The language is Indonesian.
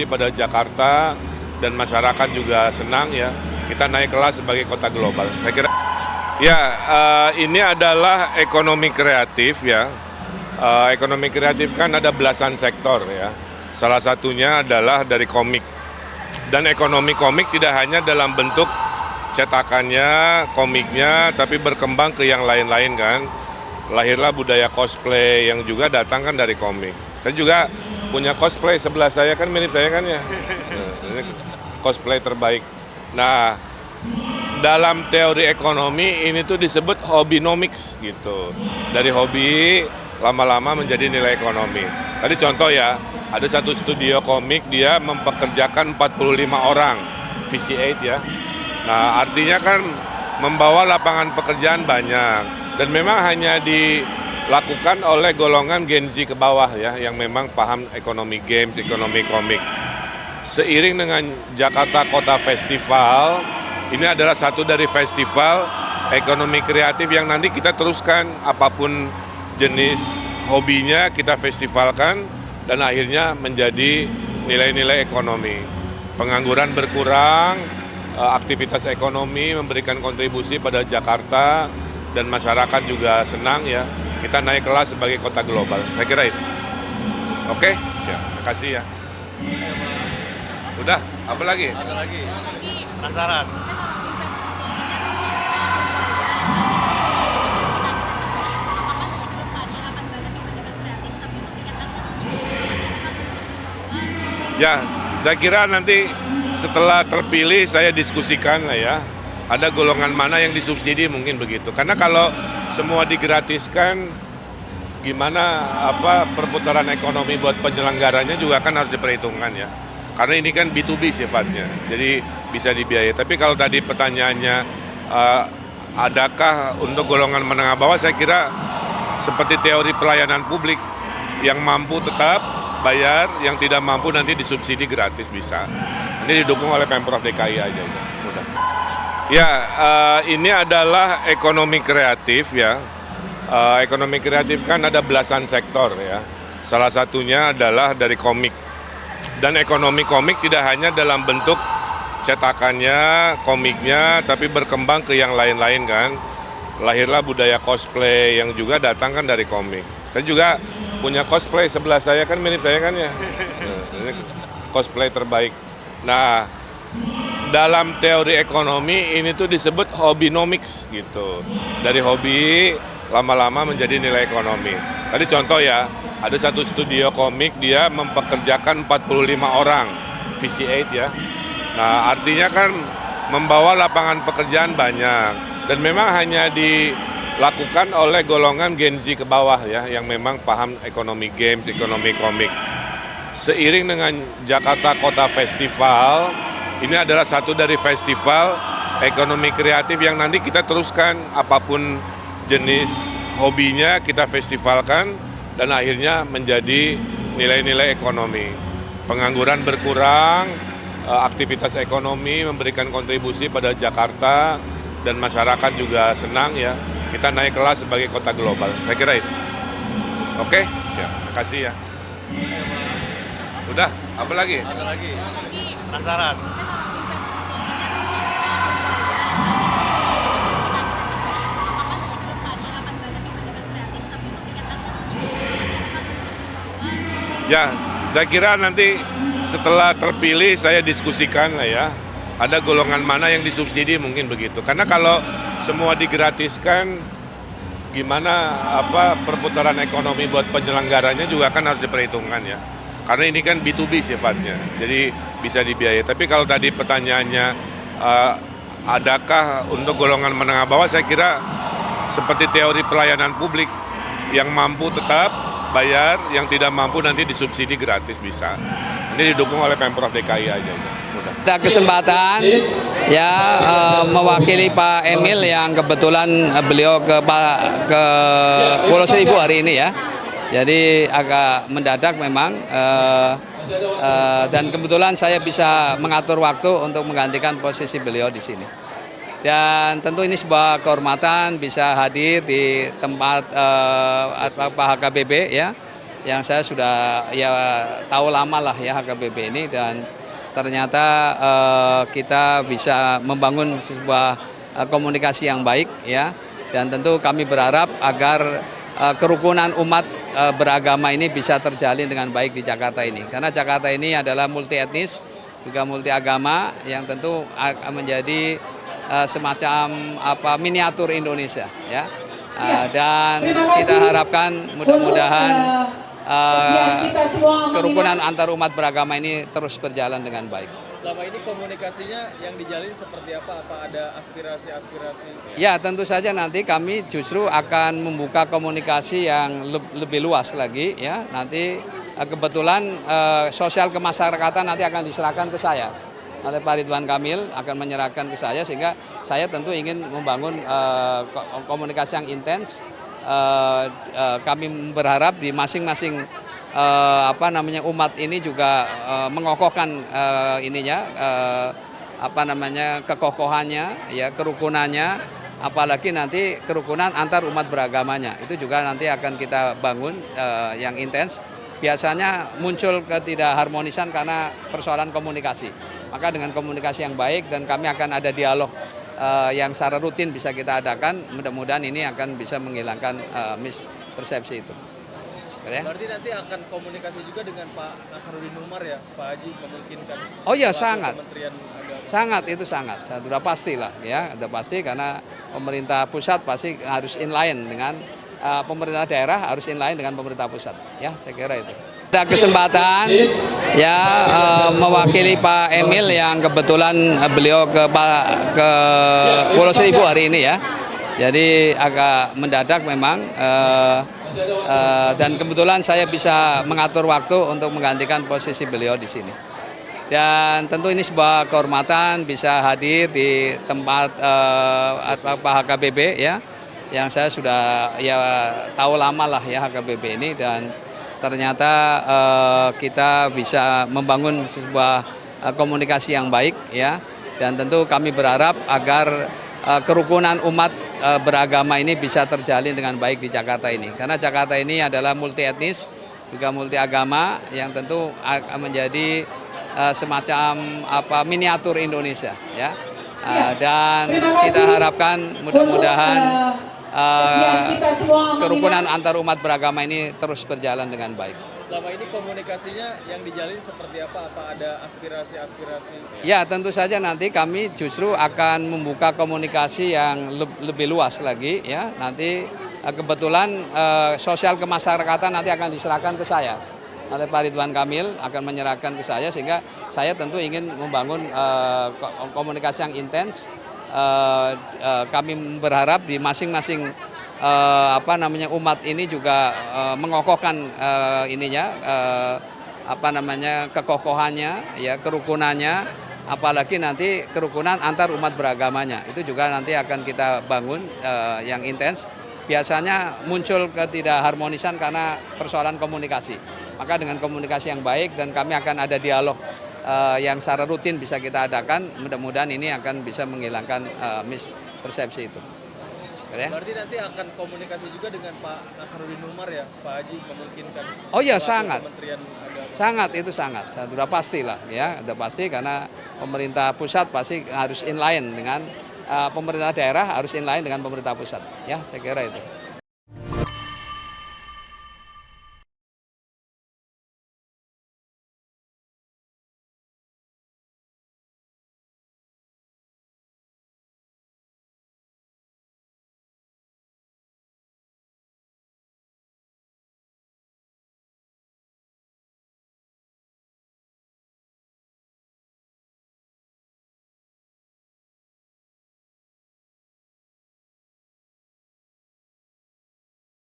pada Jakarta dan masyarakat juga senang ya kita naik kelas sebagai kota global. Saya kira ya ini adalah ekonomi kreatif ya. Ekonomi kreatif kan ada belasan sektor ya. Salah satunya adalah dari komik. Dan ekonomi komik tidak hanya dalam bentuk cetakannya, komiknya, tapi berkembang ke yang lain-lain kan. Lahirlah budaya cosplay yang juga datang kan dari komik. Saya juga punya cosplay, sebelah saya kan mirip saya kan ya. Nah, ini cosplay terbaik. Nah, dalam teori ekonomi ini tuh disebut hobinomics gitu. Dari hobi lama-lama menjadi nilai ekonomi. Tadi contoh ya, ada satu studio komik dia mempekerjakan 45 orang, VC8 ya. Nah, artinya kan membawa lapangan pekerjaan banyak dan memang hanya dilakukan oleh golongan Gen Z ke bawah ya yang memang paham ekonomi games, ekonomi komik. Seiring dengan Jakarta Kota Festival, ini adalah satu dari festival ekonomi kreatif yang nanti kita teruskan apapun jenis hobinya kita festivalkan dan akhirnya menjadi nilai-nilai ekonomi. Pengangguran berkurang, aktivitas ekonomi memberikan kontribusi pada Jakarta dan masyarakat juga senang ya kita naik kelas sebagai kota global. Saya kira itu. Oke? Ya, makasih ya. Udah, apa lagi? Ada lagi. Penasaran. Ya, saya kira nanti setelah terpilih saya diskusikan lah ya. Ada golongan mana yang disubsidi mungkin begitu. Karena kalau semua digratiskan, gimana perputaran ekonomi buat penyelenggaranya juga kan harus diperhitungkan ya. Karena ini kan B2B sifatnya, jadi bisa dibiayai. Tapi kalau tadi pertanyaannya, adakah untuk golongan menengah bawah, saya kira seperti teori pelayanan publik, yang mampu tetap bayar, yang tidak mampu nanti disubsidi gratis bisa. Ini didukung oleh Pemprov DKI aja. Mudah. Ya, ini adalah ekonomi kreatif ya. Ekonomi kreatif kan ada belasan sektor ya. Salah satunya adalah dari komik. Dan ekonomi komik tidak hanya dalam bentuk cetakannya, komiknya, tapi berkembang ke yang lain-lain kan. Lahirlah budaya cosplay yang juga datang kan dari komik. Saya juga punya cosplay, sebelah saya kan mirip saya kan ya. Nah, ini cosplay terbaik. Nah, dalam teori ekonomi ini tuh disebut hobinomics gitu. Dari hobi lama-lama menjadi nilai ekonomi. Tadi contoh ya, ada satu studio komik dia mempekerjakan 45 orang, VC8 ya. Nah, artinya kan membawa lapangan pekerjaan banyak dan memang hanya dilakukan oleh golongan Gen Z ke bawah ya yang memang paham ekonomi games, ekonomi komik. Seiring dengan Jakarta Kota Festival, ini adalah satu dari festival ekonomi kreatif yang nanti kita teruskan apapun jenis hobinya kita festivalkan dan akhirnya menjadi nilai-nilai ekonomi. Pengangguran berkurang, aktivitas ekonomi memberikan kontribusi pada Jakarta dan masyarakat juga senang ya kita naik kelas sebagai kota global. Saya kira itu. Oke? Ya, makasih ya. Udah, apa lagi? Ada lagi. Penasaran. Ya, saya kira nanti setelah terpilih saya diskusikan lah ya. Ada golongan mana yang disubsidi mungkin begitu. Karena kalau semua digratiskan, gimana perputaran ekonomi buat penyelenggaranya juga kan harus diperhitungkan ya. Karena ini kan B2B sifatnya, jadi bisa dibiayai. Tapi kalau tadi pertanyaannya, adakah untuk golongan menengah bawah, saya kira seperti teori pelayanan publik, yang mampu tetap bayar, yang tidak mampu nanti disubsidi gratis bisa. Ini didukung oleh Pemprov DKI aja. Mudah. Ada kesempatan ya mewakili Pak Emil yang kebetulan beliau ke Pulau Seribu hari ini ya. Jadi agak mendadak memang dan kebetulan saya bisa mengatur waktu untuk menggantikan posisi beliau di sini. Dan tentu ini sebuah kehormatan bisa hadir di tempat Pak HKBP ya. yang saya sudah ya tahu lama lah ya HKBP ini, dan ternyata kita bisa membangun sebuah komunikasi yang baik ya, dan tentu kami berharap agar kerukunan umat beragama ini bisa terjalin dengan baik di Jakarta ini, karena Jakarta ini adalah multi etnis juga multi agama yang tentu akan menjadi semacam miniatur Indonesia ya. Dan kita harapkan mudah-mudahan kerukunan antar umat beragama ini terus berjalan dengan baik. Selama ini komunikasinya yang dijalin seperti apa? Apa ada aspirasi-aspirasi? Ya, tentu saja nanti kami justru akan membuka komunikasi yang lebih luas lagi ya. Nanti kebetulan sosial kemasyarakatan nanti akan diserahkan ke saya oleh Pak Ridwan Kamil, akan menyerahkan ke saya, sehingga saya tentu ingin membangun komunikasi yang intens. Kami berharap di masing-masing umat ini juga mengokohkan kekokohannya ya, kerukunannya, apalagi nanti kerukunan antar umat beragamanya itu juga nanti akan kita bangun yang intens. Biasanya muncul ketidakharmonisan karena persoalan komunikasi. Maka dengan komunikasi yang baik, dan kami akan ada dialog yang secara rutin bisa kita adakan, mudah-mudahan ini akan bisa menghilangkan mispersepsi itu. Ya. Berarti nanti akan komunikasi juga dengan Pak Nasaruddin Umar ya, Pak Haji, memungkinkan? Oh ya, sangat. Kementerian Agama. Sangat, sudah pastilah ya, sudah pasti, karena pemerintah pusat pasti harus inline dengan pemerintah daerah, harus inline dengan pemerintah pusat ya, saya kira itu. Ada kesempatan ya mewakili Pak Emil yang kebetulan beliau ke Pulau Seribu hari ini ya. Jadi agak mendadak memang, dan kebetulan saya bisa mengatur waktu untuk menggantikan posisi beliau di sini. Dan tentu ini sebuah kehormatan bisa hadir di tempat Pak HKBP ya, yang saya sudah ya tahu lama lah ya HKBP ini, dan ternyata kita bisa membangun sebuah komunikasi yang baik ya, dan tentu kami berharap agar kerukunan umat beragama ini bisa terjalin dengan baik di Jakarta ini, karena Jakarta ini adalah multi etnis juga multi agama yang tentu akan menjadi semacam miniatur Indonesia ya. Dan kita harapkan mudah-mudahan kerukunan antar umat beragama ini terus berjalan dengan baik. Selama ini komunikasinya yang dijalin seperti apa? Apa ada aspirasi-aspirasi? Ya, tentu saja nanti kami justru akan membuka komunikasi yang lebih luas lagi ya. Nanti kebetulan sosial kemasyarakatan nanti akan diserahkan ke saya oleh Pak Ridwan Kamil, akan menyerahkan ke saya, sehingga saya tentu ingin membangun komunikasi yang intens. Kami berharap di masing-masing umat ini juga mengokohkan kekokohannya ya, kerukunannya, apalagi nanti kerukunan antar umat beragamanya itu juga nanti akan kita bangun yang intens. Biasanya muncul ketidakharmonisan karena persoalan komunikasi. Maka dengan komunikasi yang baik, dan kami akan ada dialog yang secara rutin bisa kita adakan, mudah-mudahan ini akan bisa menghilangkan mispersepsi itu. Ya. Berarti nanti akan komunikasi juga dengan Pak Nasaruddin Umar ya, Pak Haji, memungkinkan? Oh ya, sangat. Kementerian Agama. Sangat, sudah pastilah ya, sudah pasti, karena pemerintah pusat pasti harus inline dengan pemerintah daerah, harus inline dengan pemerintah pusat ya, saya kira itu.